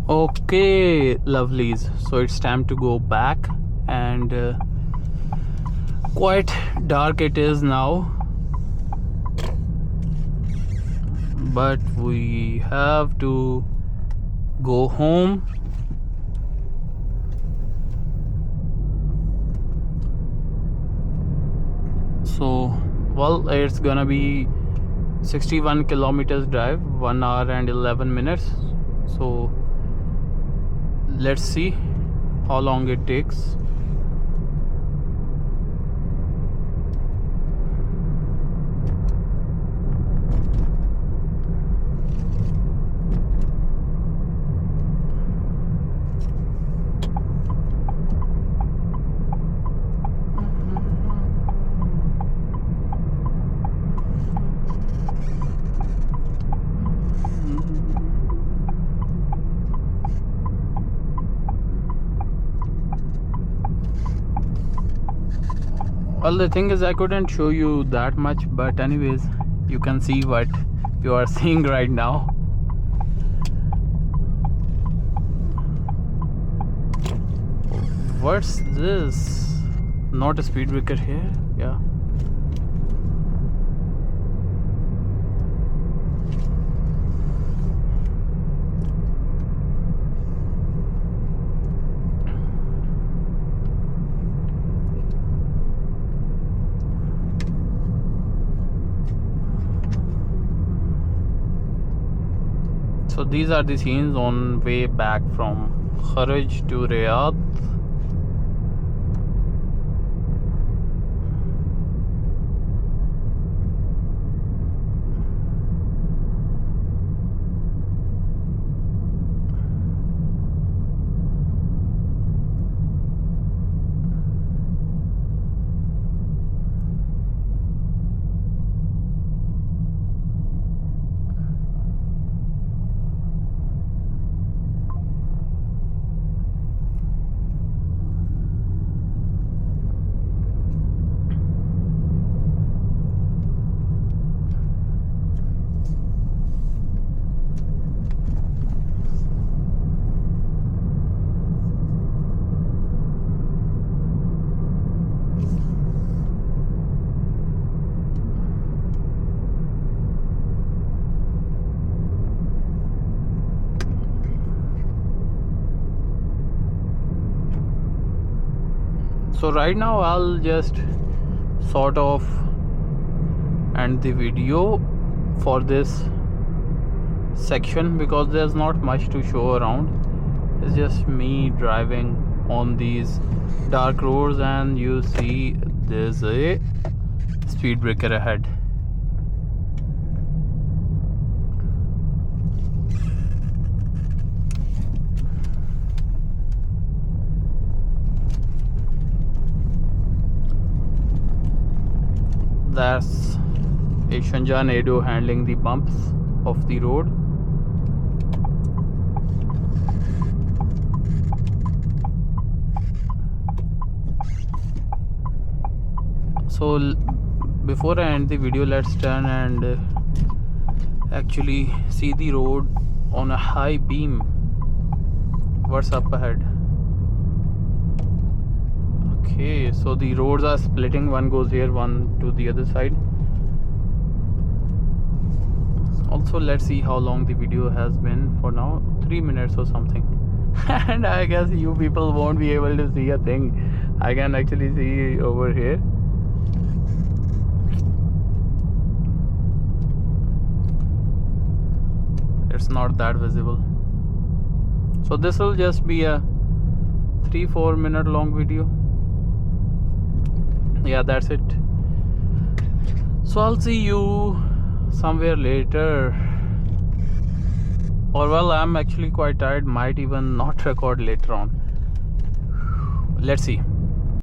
Okay, lovelies, so it's time to go back, and quite dark it is now, but we have to go home. So well, it's gonna be 61 kilometers drive, 1 hour and 11 minutes. So let's see how long it takes. Well, the thing is, I couldn't show you that much, but anyways, you can see what you are seeing right now. What's this? Not a speed breaker here? Yeah. So these are the scenes on way back from Kharj to Riyadh. So right now I'll just sort of end the video for this section because there's not much to show around. It's just me driving on these dark roads, and you see there's a speed breaker ahead. That's a Changan Eado handling the bumps of the road. So before I end the video, let's turn and actually see the road on a high beam. What's up ahead? Okay, so the roads are splitting, one goes here, one to the other side. Also, let's see how long the video has been. For now, 3 minutes or something. And I guess you people won't be able to see a thing. I can actually see over here. It's not that visible. So this will just be a 3-4 minute long video. Yeah, that's it. So I'll see you somewhere later, or well, I'm actually quite tired, might even not record later on. Let's see.